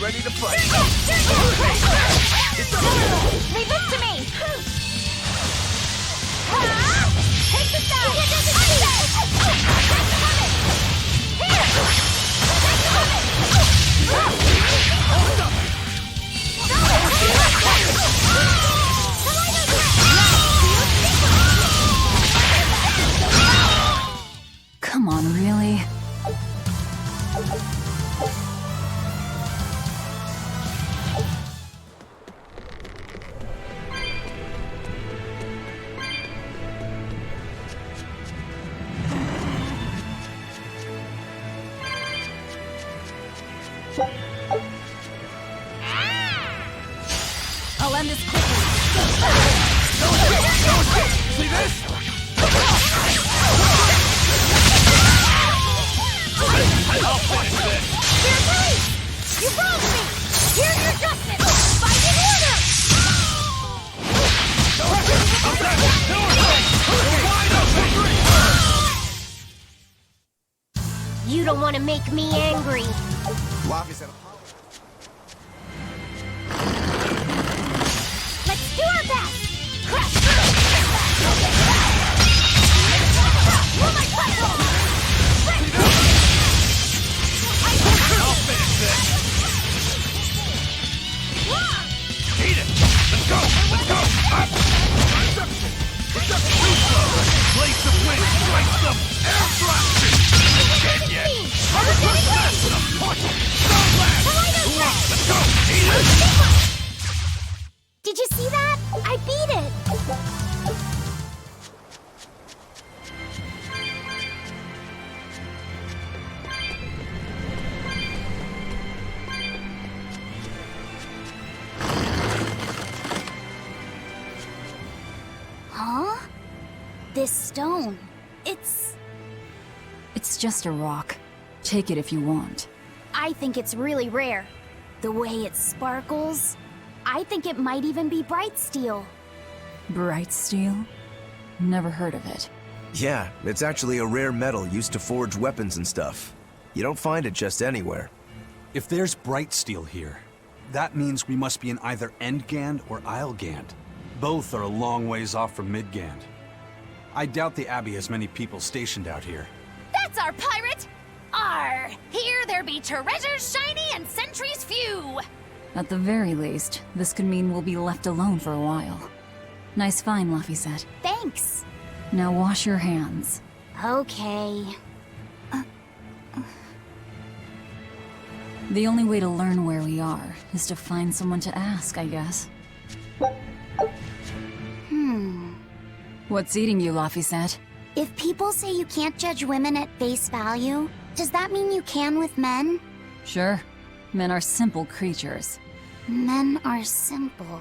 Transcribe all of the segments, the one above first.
ready to fight. Leave it to me! Take this out! Here! Come on, really? I'll end this quickly. See this? I'll finish this! You're right! You wronged me! Here's your justice! Fight in order! You don't want to make me angry. Let's do our best! Crash through! Move my platform! I'll finish this! Eat it! Let's go! Let's go! Up! Reception! Reception! Too slow! Blaze of wind! Strike them! Air blast! Dead yet! Blast them! Punch! Stone blast! Let's go! Eat it! Did you see that? I beat it! Huh? This stone. It's just a rock. Take it if you want. I think it's really rare. The way it sparkles. I think it might even be bright steel. Bright steel? Never heard of it. Yeah, it's actually a rare metal used to forge weapons and stuff. You don't find it just anywhere. If there's bright steel here, that means we must be in either Endgand or Islegand. Both are a long ways off from Midgand. I doubt the Abbey has many people stationed out here. That's our pirate! Arr! Here there be treasures shiny and sentries few! At the very least, this could mean we'll be left alone for a while. Nice find, Laphicet. Thanks! Now wash your hands. Okay. The only way to learn where we are is to find someone to ask, I guess. What's eating you, Laphicet? If people say you can't judge women at face value, does that mean you can with men? Sure. Men are simple creatures. Men are simple.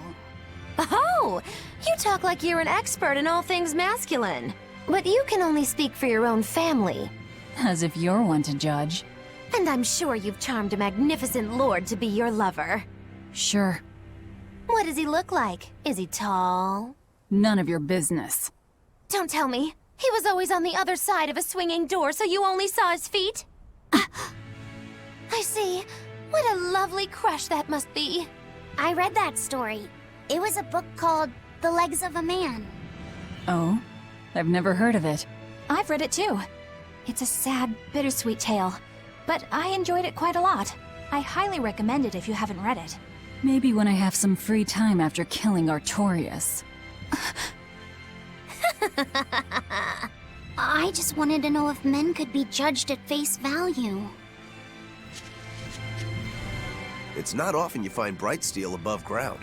Oh! You talk like you're an expert in all things masculine. But you can only speak for your own family. As if you're one to judge. And I'm sure you've charmed a magnificent lord to be your lover. Sure. What does he look like? Is he tall? None of your business. Don't tell me. He was always on the other side of a swinging door, so you only saw his feet? I see. What a lovely crush that must be. I read that story. It was a book called The Legs of a Man. Oh? I've never heard of it. I've read it too. It's a sad, bittersweet tale, but I enjoyed it quite a lot. I highly recommend it if you haven't read it. Maybe when I have some free time after killing Artorias. I just wanted to know if men could be judged at face value. It's not often you find bright steel above ground.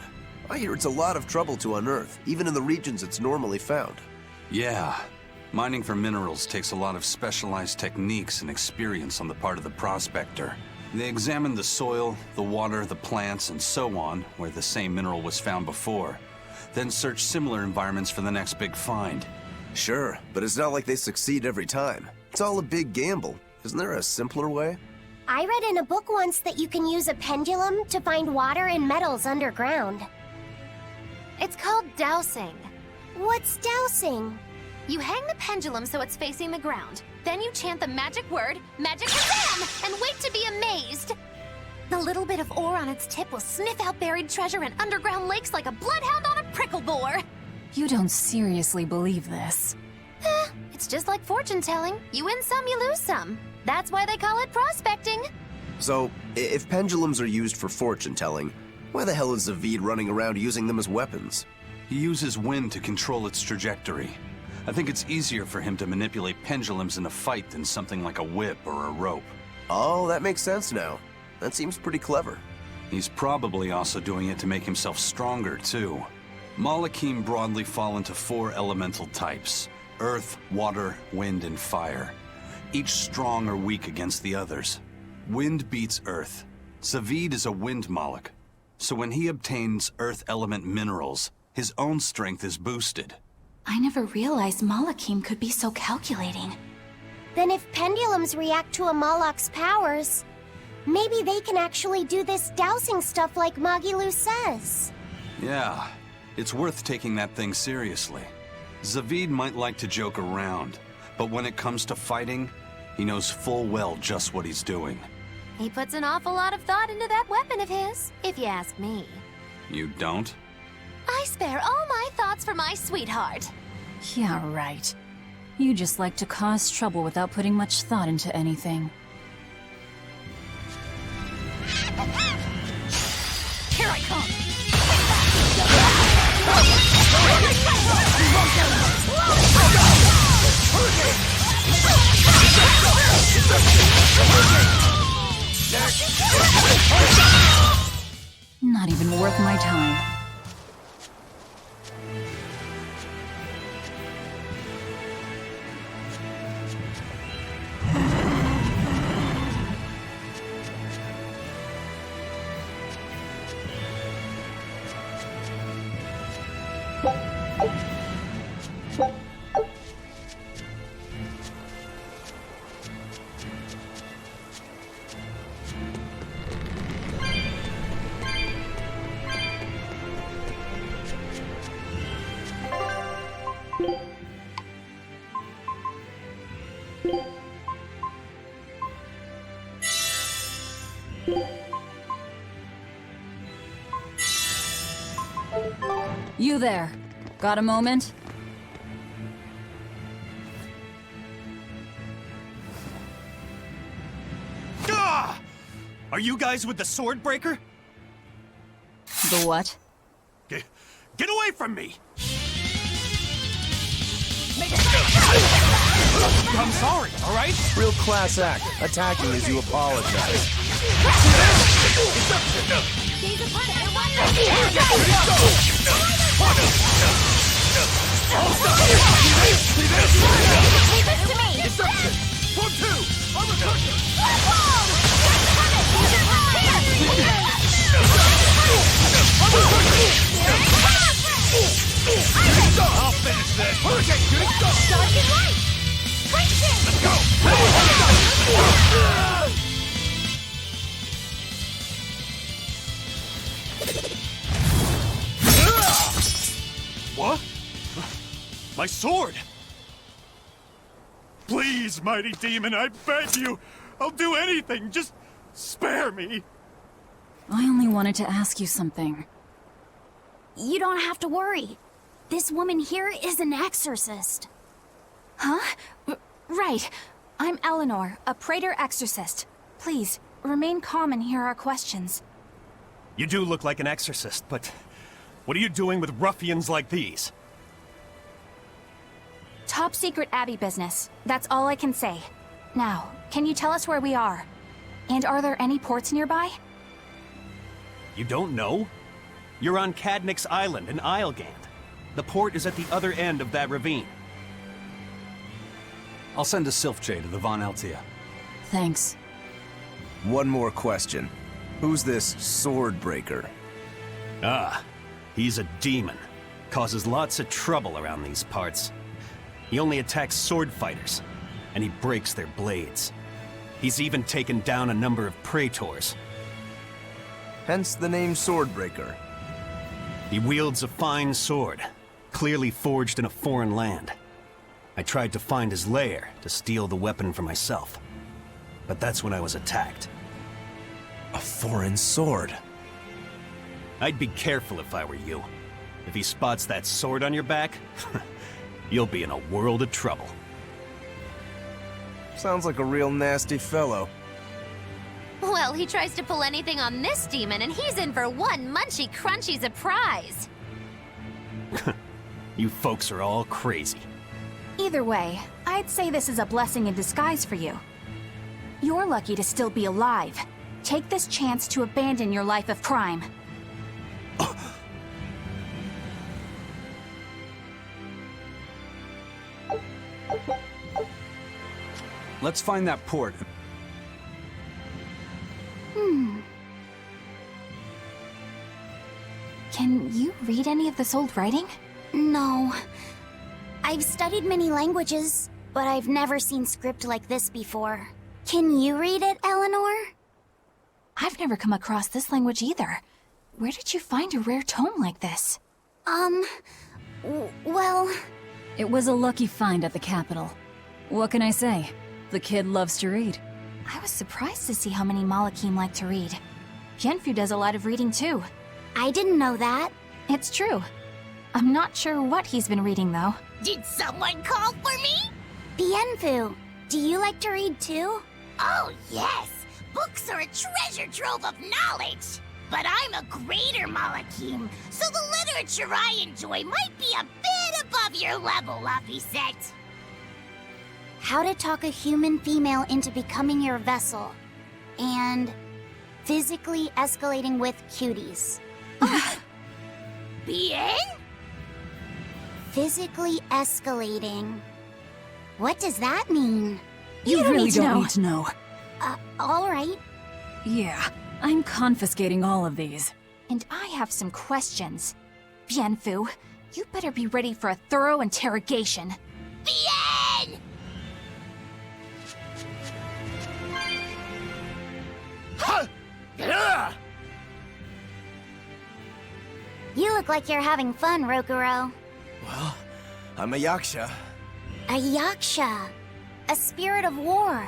I hear it's a lot of trouble to unearth, even in the regions it's normally found. Yeah. Mining for minerals takes a lot of specialized techniques and experience on the part of the prospector. They examine the soil, the water, the plants, and so on, where the same mineral was found before. Then search similar environments for the next big find. Sure, but it's not like they succeed every time. It's all a big gamble. Isn't there a simpler way? I read in a book once that you can use a pendulum to find water and metals underground. It's called dowsing. What's dowsing? You hang the pendulum so it's facing the ground. Then you chant the magic word, Magic Kazam, and wait to be amazed. The little bit of ore on its tip will sniff out buried treasure in underground lakes like a bloodhound on a prickle bore. You don't seriously believe this. It's just like fortune telling. You win some, you lose some. That's why they call it prospecting. So, if pendulums are used for fortune telling, why the hell is Zavid running around using them as weapons? He uses wind to control its trajectory. I think it's easier for him to manipulate pendulums in a fight than something like a whip or a rope. Oh, that makes sense now. That seems pretty clever. He's probably also doing it to make himself stronger, too. Malakim broadly fall into 4 elemental types: earth, water, wind, and fire. Each strong or weak against the others. Wind beats earth. Zavid is a wind Moloch. So when he obtains earth element minerals, his own strength is boosted. I never realized Malakim could be so calculating. Then if pendulums react to a Moloch's powers, maybe they can actually do this dowsing stuff like Magilu says. Yeah, it's worth taking that thing seriously. Zavid might like to joke around, but when it comes to fighting, he knows full well just what he's doing. He puts an awful lot of thought into that weapon of his, if you ask me. You don't? I spare all my thoughts for my sweetheart. Yeah, right. You just like to cause trouble without putting much thought into anything. Here I come! Not even worth my time. You there. Got a moment? Ah! Are you guys with the sword breaker? The what? Get away from me! I'm sorry, all right? Real class act, attacking as you apologize. I'll finish this! Let's go! What? My sword! Please, mighty demon, I beg you! I'll do anything, just spare me! I only wanted to ask you something. You don't have to worry. This woman here is an exorcist. Huh? Right. I'm Eleanor, a Praetor exorcist. Please, remain calm and hear our questions. You do look like an exorcist, but what are you doing with ruffians like these? Top secret Abbey business. That's all I can say. Now, can you tell us where we are? And are there any ports nearby? You don't know? You're on Cadnix Island in Islegand. The port is at the other end of that ravine. I'll send a Sylph-J to the Von Altia. Thanks. One more question. Who's this sword breaker? Ah, he's a demon. Causes lots of trouble around these parts. He only attacks sword fighters, and he breaks their blades. He's even taken down a number of praetors. Hence the name Swordbreaker. He wields a fine sword, clearly forged in a foreign land. I tried to find his lair to steal the weapon for myself, but that's when I was attacked. A foreign sword. I'd be careful if I were you. If he spots that sword on your back, you'll be in a world of trouble. Sounds like a real nasty fellow. Well, he tries to pull anything on this demon, and he's in for one munchy crunchy surprise. You folks are all crazy. Either way, I'd say this is a blessing in disguise for you. You're lucky to still be alive. Take this chance to abandon your life of crime. Let's find that port. Can you read any of this old writing? No. I've studied many languages, but I've never seen script like this before. Can you read it, Eleanor? I've never come across this language either. Where did you find a rare tome like this? Well... It was a lucky find at the capital. What can I say? The kid loves to read. I was surprised to see how many Malakim like to read. Bienfu does a lot of reading too. I didn't know that. It's true. I'm not sure what he's been reading though. Did someone call for me? Bienfu, do you like to read too? Oh, yes. Books are a treasure trove of knowledge. But I'm a greater Malakim, so the literature I enjoy might be a bit above your level, Laphicet. How to talk a human female into becoming your vessel. And physically escalating with cuties. Bien? Physically escalating. What does that mean? You don't really need to don't know. need to know. Alright. Yeah, I'm confiscating all of these. And I have some questions. Bienfu, you better be ready for a thorough interrogation. Bien! You look like you're having fun, Rokuro. Well, I'm a yaksha. A yaksha. A spirit of war.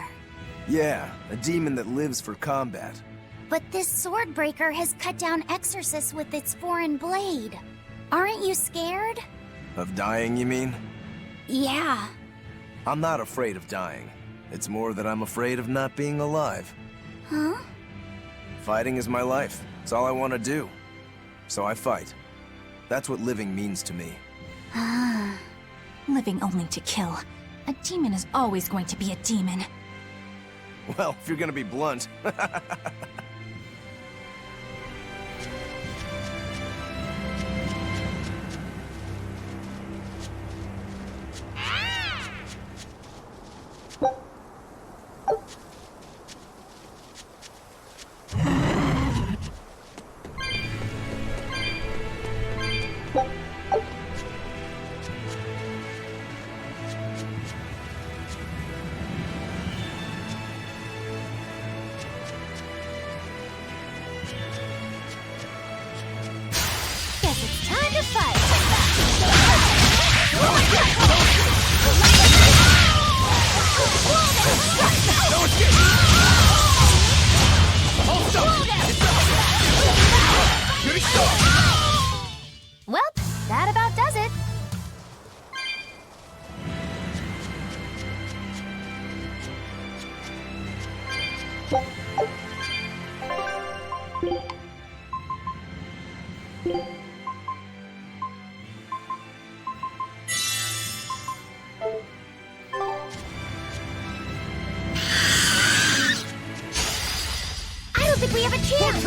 Yeah, a demon that lives for combat. But this sword breaker has cut down exorcists with its foreign blade. Aren't you scared? Of dying, you mean? Yeah. I'm not afraid of dying. It's more that I'm afraid of not being alive. Huh? Fighting is my life. It's all I want to do. So I fight. That's what living means to me. Living only to kill. A demon is always going to be a demon. Well, if you're gonna be blunt. Guess it's time to fight. Well, that about does it. I don't think we have a chance!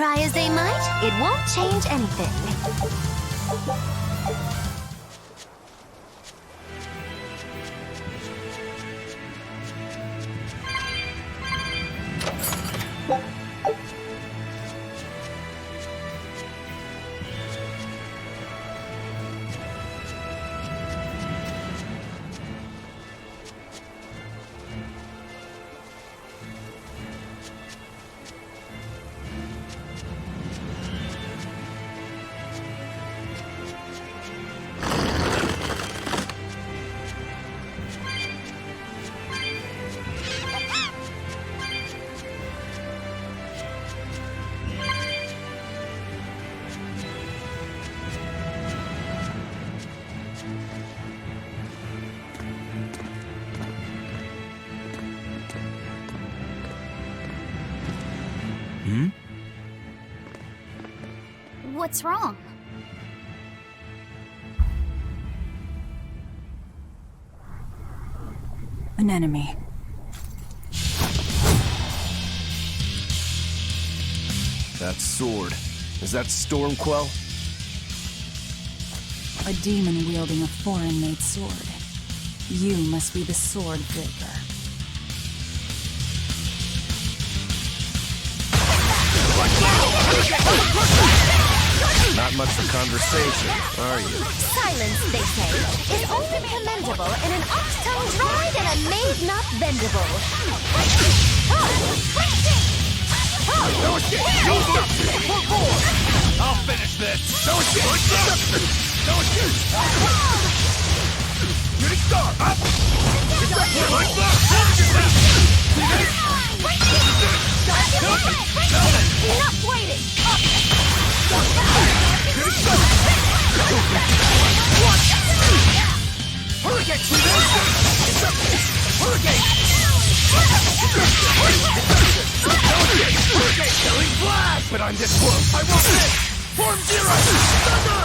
Try as they might, it won't change anything. What's wrong? An enemy. That sword. Is that Stormquell? A demon wielding a foreign-made sword. You must be the sword breaker. Not much for conversation, are you? Silence, they say, is only commendable in an ox-tongue dried and a maid not bendable. No shit! You stop it! For more! I'll finish this! No shit! No shit! Shooting star! Up! Like that! Enough waiting! Hurricane! Hurricane! Hurricane! Killing blast! But I'm this close! I won't miss! Form zero! Thunder!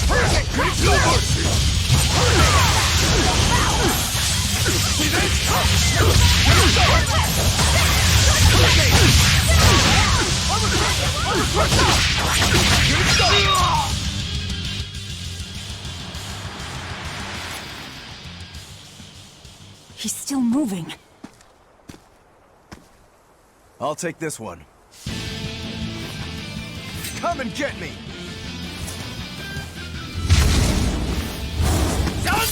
Hurricane! Critical mercy! See this? He's still moving. I'll take this one. Come and get me! Done!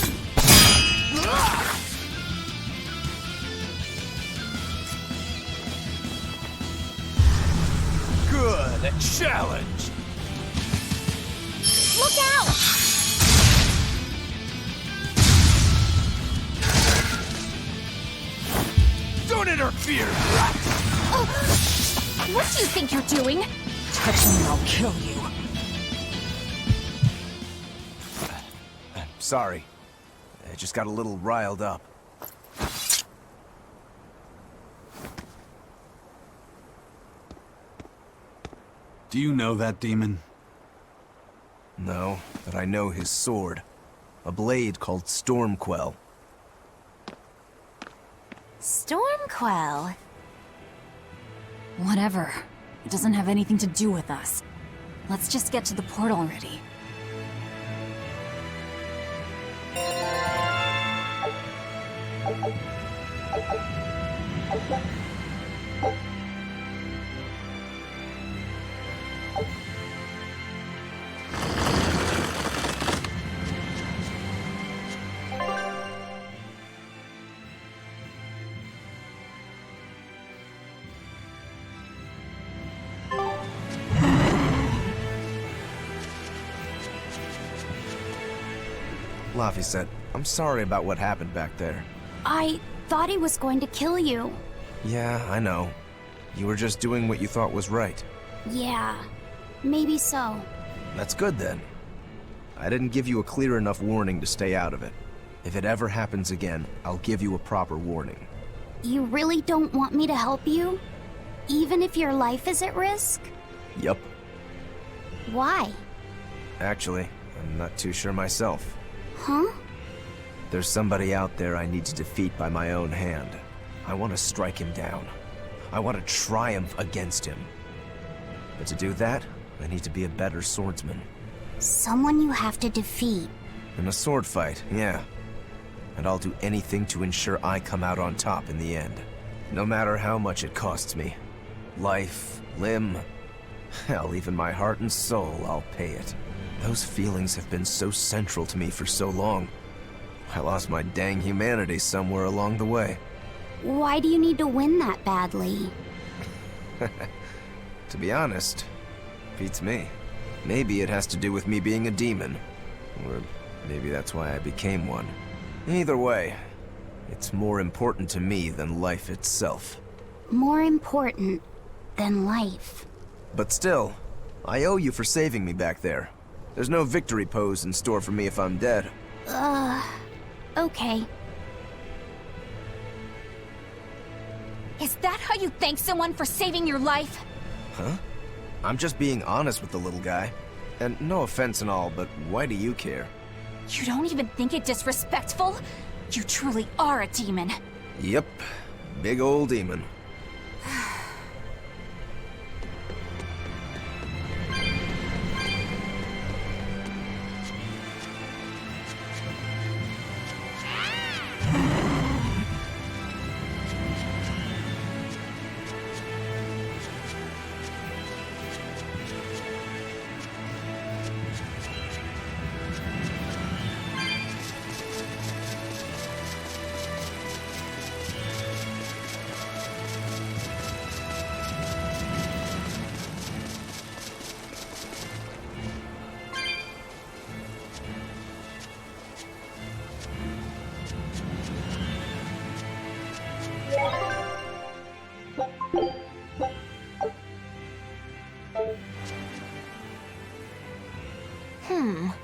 Good challenge! Look out! Don't interfere! What do you think you're doing? Touch me and I'll kill you. Sorry. I just got a little riled up. Do you know that demon? No, but I know his sword. A blade called Stormquell. Stormquell. Whatever. It doesn't have anything to do with us. Let's just get to the port already. Laffy said, I'm sorry about what happened back there. I thought he was going to kill you. Yeah, I know. You were just doing what you thought was right. Yeah, maybe so. That's good then. I didn't give you a clear enough warning to stay out of it. If it ever happens again, I'll give you a proper warning. You really don't want me to help you? Even if your life is at risk? Yup. Why? Actually, I'm not too sure myself. Huh? There's somebody out there I need to defeat by my own hand. I want to strike him down. I want to triumph against him. But to do that, I need to be a better swordsman. Someone you have to defeat. In a sword fight, yeah. And I'll do anything to ensure I come out on top in the end. No matter how much it costs me. Life, limb, hell, even my heart and soul, I'll pay it. Those feelings have been so central to me for so long. I lost my dang humanity somewhere along the way. Why do you need to win that badly? To be honest, beats me. Maybe it has to do with me being a demon. Or maybe that's why I became one. Either way, it's more important to me than life itself. More important than life. But still, I owe you for saving me back there. There's no victory pose in store for me if I'm dead. Okay. Is that how you thank someone for saving your life? Huh? I'm just being honest with the little guy. And no offense and all, but why do you care? You don't even think it disrespectful? You truly are a demon. Yep. Big old demon.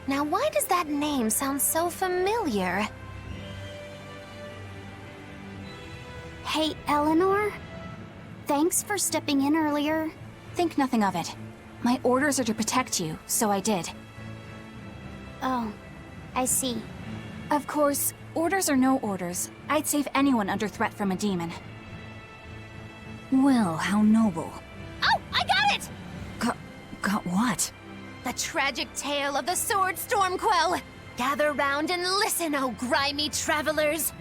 Now why does that name sound so familiar? Hey, Eleanor? Thanks for stepping in earlier. Think nothing of it. My orders are to protect you, so I did. Oh, I see. Of course, orders or no orders, I'd save anyone under threat from a demon. Well, how noble. Oh, I got it! Got what? The tragic tale of the sword Stormquell. Gather round and listen, oh grimy travelers.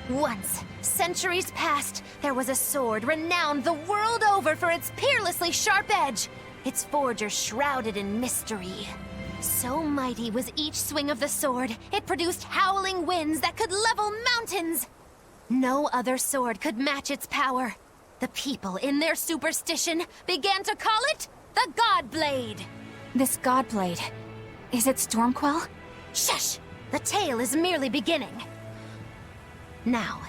Once, centuries past, there was a sword renowned the world over for its peerlessly sharp edge, its forger shrouded in mystery. So mighty was each swing of the sword, it produced howling winds that could level mountains. No other sword could match its power. The people, in their superstition, began to call it the God Blade. This Godblade, is it Stormquell? Shush! The tale is merely beginning. Now,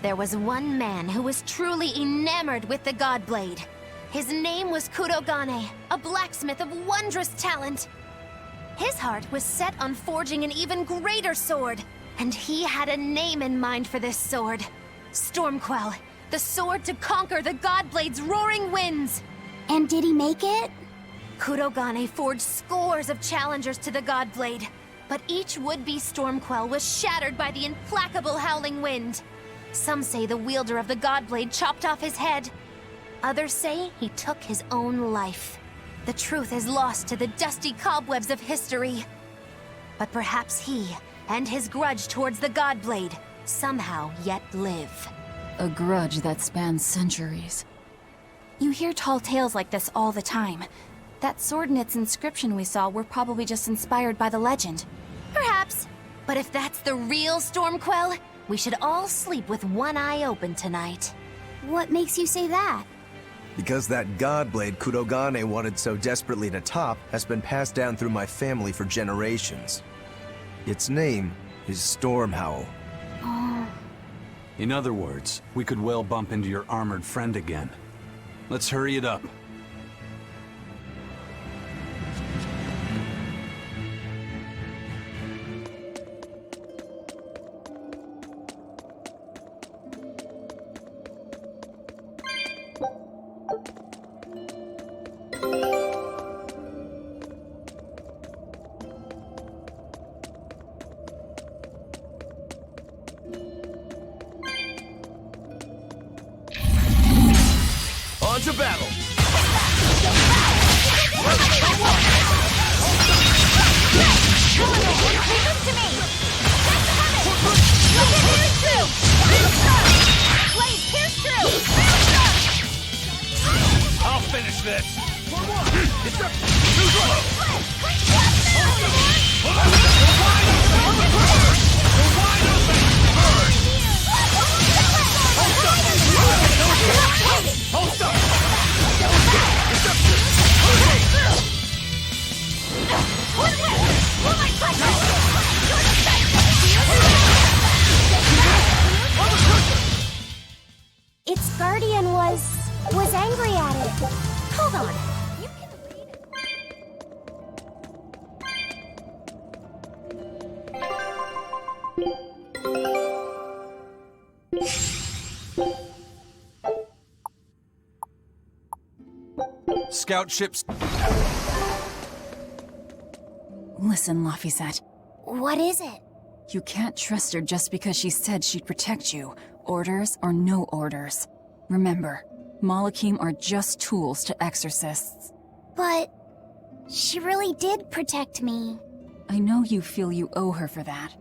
there was one man who was truly enamored with the Godblade. His name was Kurogane, a blacksmith of wondrous talent. His heart was set on forging an even greater sword, and he had a name in mind for this sword. Stormquell, the sword to conquer the Godblade's roaring winds. And did he make it? Kurogane forged scores of challengers to the Godblade, but each would-be Stormquell was shattered by the implacable howling wind. Some say the wielder of the Godblade chopped off his head. Others say he took his own life. The truth is lost to the dusty cobwebs of history. But perhaps he, and his grudge towards the Godblade, somehow yet live. A grudge that spans centuries. You hear tall tales like this all the time. That sword and its inscription we saw were probably just inspired by the legend. Perhaps. But if that's the real Stormquell, we should all sleep with one eye open tonight. What makes you say that? Because that Godblade Kurogane wanted so desperately to top has been passed down through my family for generations. Its name is Stormhowl. In other words, we could well bump into your armored friend again. Let's hurry it up. On to battle! Leave this to me! That's coming! Blade pierce through! Blade pierce through! I'll finish this! It's up! Too slow! Hold up! Its guardian was angry at it. Hold on. You can read it. Scout ships. Listen, Laphicet. What is it? You can't trust her just because she said she'd protect you, orders or no orders. Remember, Malakim are just tools to exorcists. But she really did protect me. I know you feel you owe her for that,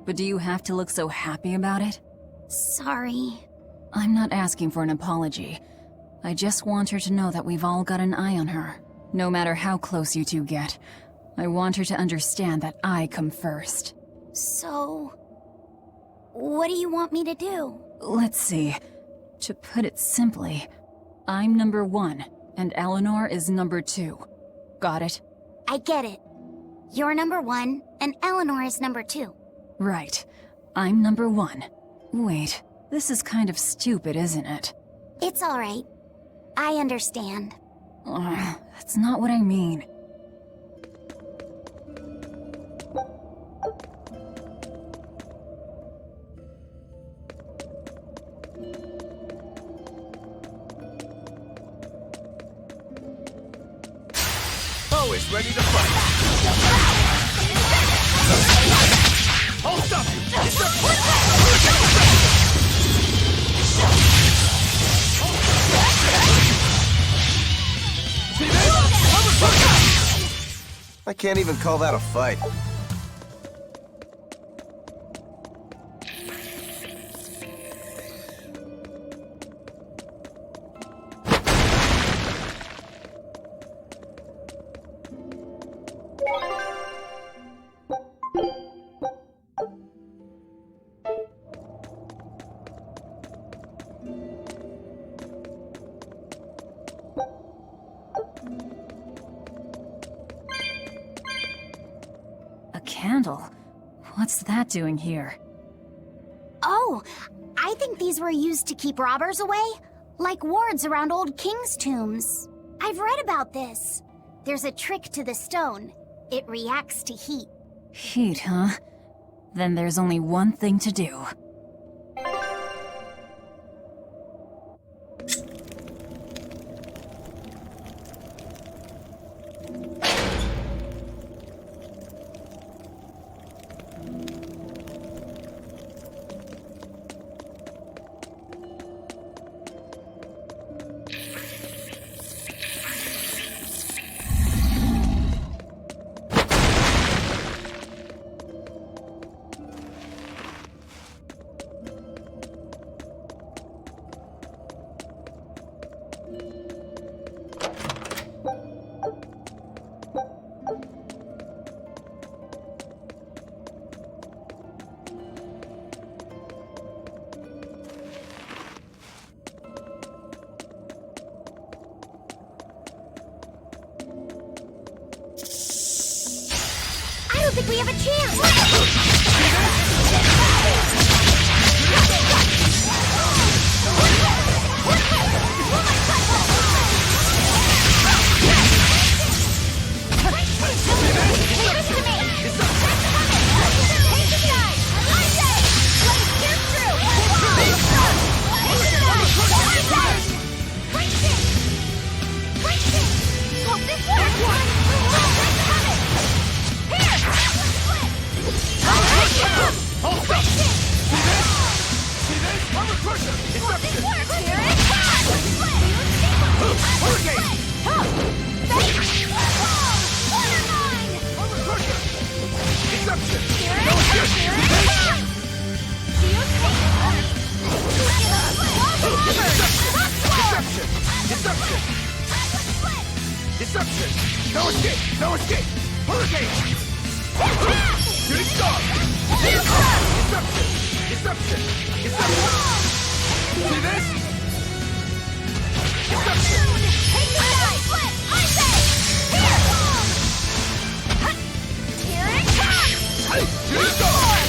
but do you have to look so happy about it? Sorry. I'm not asking for an apology. I just want her to know that we've all got an eye on her. No matter how close you two get, I want her to understand that I come first. So, what do you want me to do? Let's see. To put it simply, I'm number 1, and Eleanor is number 2. Got it? I get it. You're number 1, and Eleanor is number 2. Right. I'm number 1. Wait, this is kind of stupid, isn't it? It's alright. I understand. That's not what I mean. Always ready to fight. Hold up! It's I can't even call that a fight. Candle? What's that doing here? Oh, I think these were used to keep robbers away, like wards around old kings' tombs. I've read about this. There's a trick to the stone. It reacts to heat. Heat, huh? Then there's only one thing to do. I don't think we have a chance! Deception! No escape! No escape! Hurricane! Shooting star! Deception! Deception! Deception! See this? Deception! Take the side! Flip! I say! Here! Here it comes! Hey! Shooting star!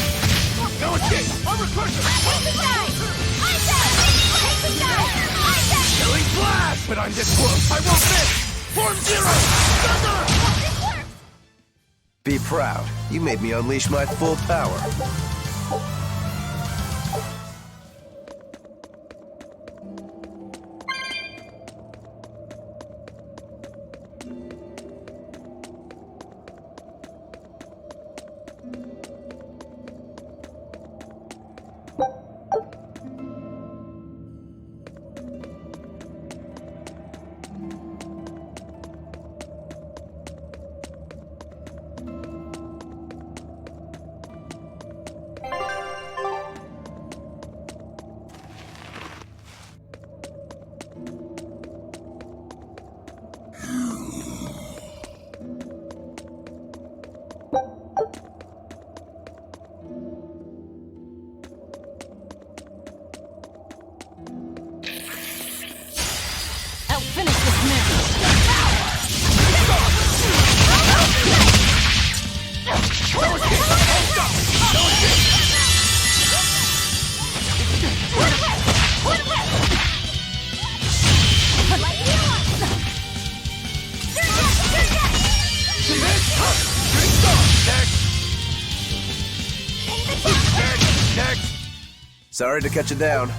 No escape! Armor crusher! Take the side! I say! Take the side! I say! Killing flash! But I'm this close! I won't miss! Form zero! Thunder! Be proud. You made me unleash my full power. Finish this man! Sorry to cut you down.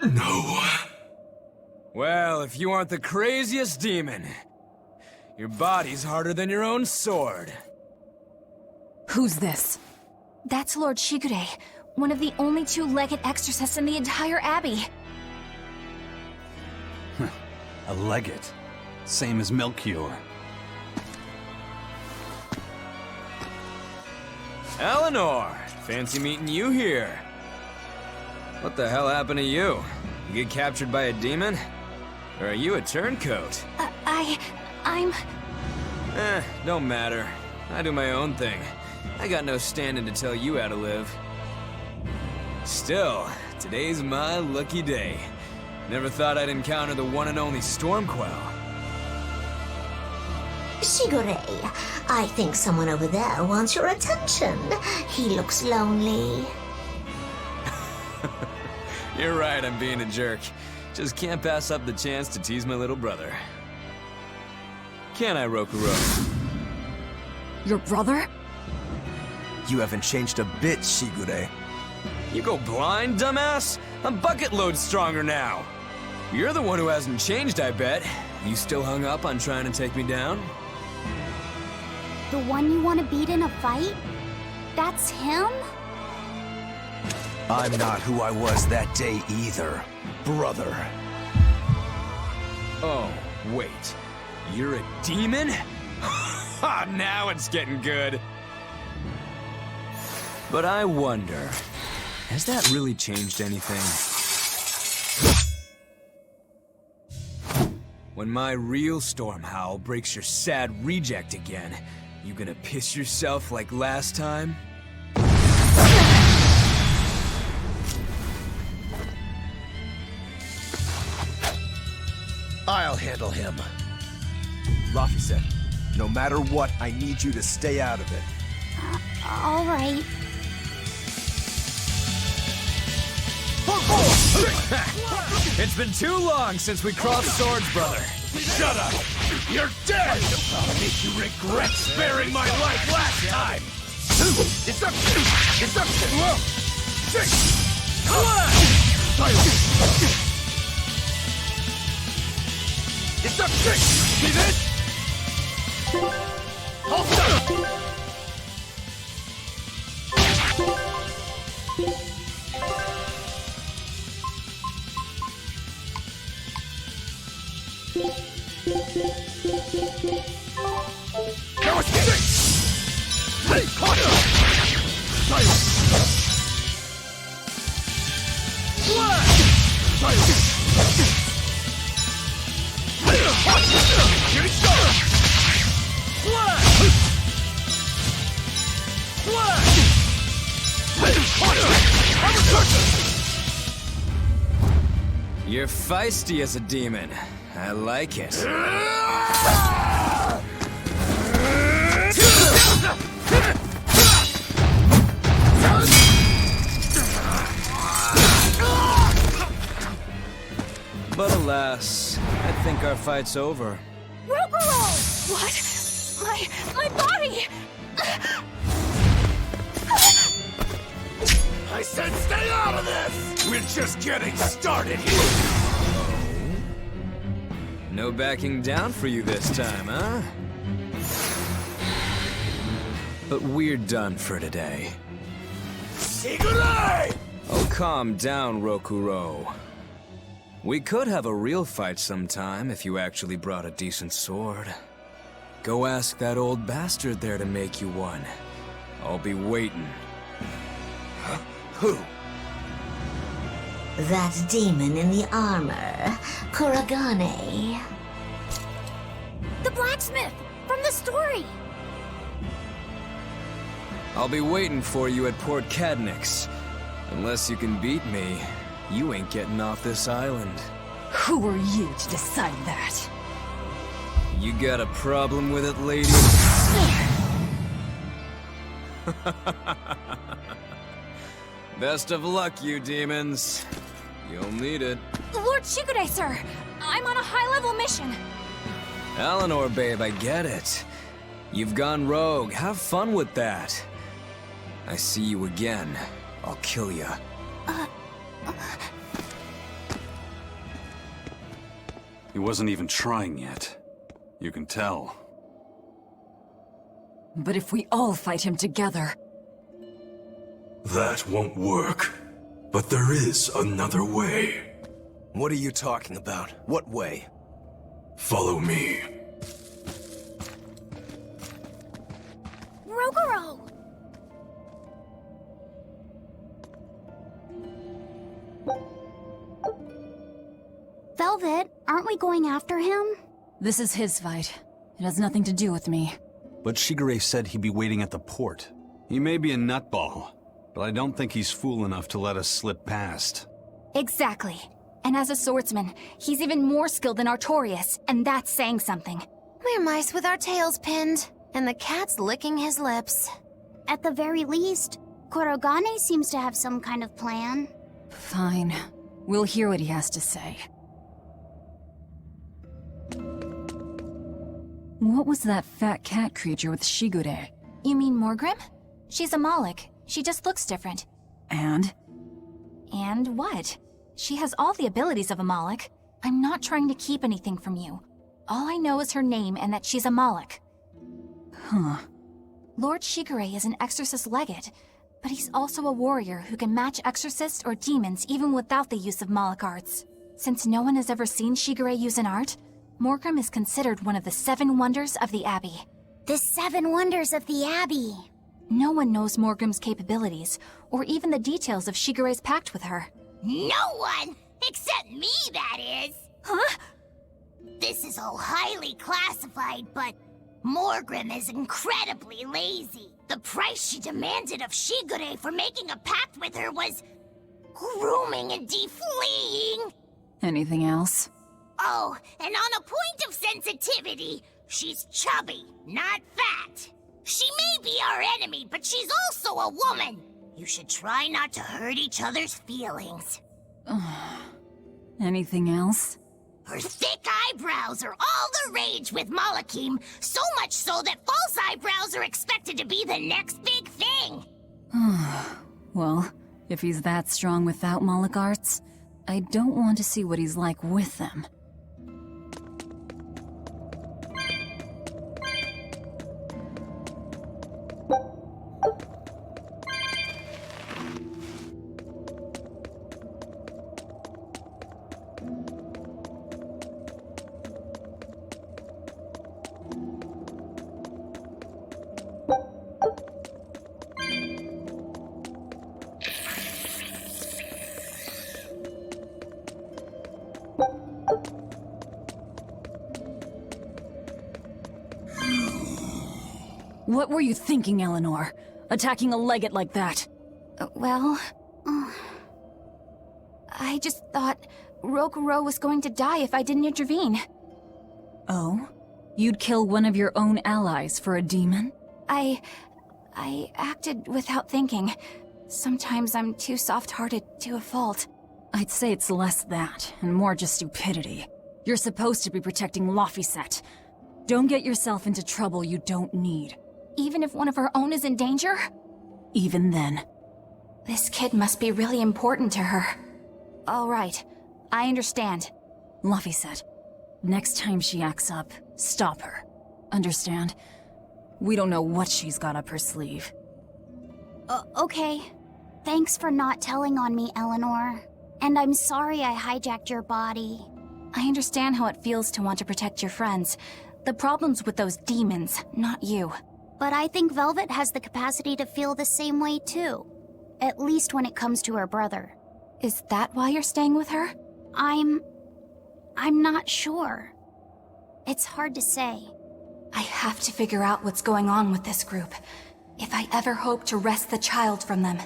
No. Well, if you aren't the craziest demon, your body's harder than your own sword. Who's this? That's Lord Shigure, one of the only two-legged exorcists in the entire abbey. A legate. Same as Melchior. Eleanor! Fancy meeting you here. What the hell happened to you? You get captured by a demon? Or are you a turncoat? I'm... Don't matter. I do my own thing. I got no standing to tell you how to live. Still, today's my lucky day. Never thought I'd encounter the one and only Stormquell. Shigure, I think someone over there wants your attention. He looks lonely. You're right, I'm being a jerk. Just can't pass up the chance to tease my little brother. Can I, Rokuro? Your brother? You haven't changed a bit, Shigure. You go blind, dumbass? I'm bucket load stronger now. You're the one who hasn't changed, I bet. You still hung up on trying to take me down? The one you want to beat in a fight? That's him? I'm not who I was that day either, brother. Oh, wait. You're a demon? Ha! Now it's getting good. But I wonder, has that really changed anything? When my real storm howl breaks your sad reject again, you gonna piss yourself like last time? I'll handle him. Rafi said, no matter what, I need you to stay out of it. All right. It's been too long since we crossed swords, brother. Shut up! You're dead! I'll make you regret sparing my life last time! Deception! Deception! Whoa! It's a trick! See this? Hold up! Now it's kidding! Hey, Connor! Silence! Flash! Silence! Here it goes! Flash! Flash! I'm a curtain! You're feisty as a demon. I like it. But alas, I think our fight's over. Rogoro! What? My body! I said stay out of this! We're just getting started here! No backing down for you this time, huh? But we're done for today. Sigurei! Oh, calm down, Rokuro. We could have a real fight sometime if you actually brought a decent sword. Go ask that old bastard there to make you one. I'll be waiting. Huh? Who? That demon in the armor, Kuragane. The blacksmith from the story. I'll be waiting for you at Port Cadnix. Unless you can beat me, you ain't getting off this island. Who are you to decide that? You got a problem with it, lady? Best of luck, you demons. You'll need it. Lord Shigure, sir! I'm on a high-level mission. Eleanor, babe, I get it. You've gone rogue. Have fun with that. I see you again. I'll kill you. He wasn't even trying yet. You can tell. But if we all fight him together... That won't work. But there is another way. What are you talking about? What way? Follow me. Rogoro! Velvet, aren't we going after him? This is his fight. It has nothing to do with me. But Shigure said he'd be waiting at the port. He may be a nutball, but I don't think he's fool enough to let us slip past. Exactly. And as a swordsman, he's even more skilled than Artorias, and that's saying something. We're mice with our tails pinned, and the cat's licking his lips. At the very least, Kurogane seems to have some kind of plan. Fine. We'll hear what he has to say. What was that fat cat creature with Shigure? You mean Morgrim? She's a Moloch. She just looks different. And? And what? She has all the abilities of a Moloch. I'm not trying to keep anything from you. All I know is her name and that she's a Moloch. Huh. Lord Shigure is an exorcist legate, but he's also a warrior who can match exorcists or demons even without the use of Moloch arts. Since no one has ever seen Shigure use an art, Morgrim is considered one of the 7 wonders of the Abbey. The 7 wonders of the Abbey. No one knows Morgrim's capabilities, or even the details of Shigure's pact with her. No one! Except me, that is! Huh? This is all highly classified, but Morgrim is incredibly lazy. The price she demanded of Shigure for making a pact with her was grooming and defleeing. Anything else? Oh, and on a point of sensitivity, she's chubby, not fat. She may be our enemy, but she's also a woman. You should try not to hurt each other's feelings. Anything else? Her thick eyebrows are all the rage with Malakim, so much so that false eyebrows are expected to be the next big thing. Well, if he's that strong without Moloch arts, I don't want to see what he's like with them. What were you thinking, Eleanor? Attacking a legate like that? Well... I just thought Rokuro was going to die if I didn't intervene. Oh? You'd kill one of your own allies for a demon? I acted without thinking. Sometimes I'm too soft-hearted to a fault. I'd say it's less that, and more just stupidity. You're supposed to be protecting Laphicet. Don't get yourself into trouble you don't need. Even if one of her own is in danger? Even then. This kid must be really important to her. All right, I understand. Laphicet, next time she acts up, stop her. Understand? We don't know what she's got up her sleeve. Okay. Thanks for not telling on me, Eleanor. And I'm sorry I hijacked your body. I understand how it feels to want to protect your friends. The problem's with those demons, not you. But I think Velvet has the capacity to feel the same way too. At least when it comes to her brother. Is that why you're staying with her? I'm not sure. It's hard to say. I have to figure out what's going on with this group. If I ever hope to wrest the child from them.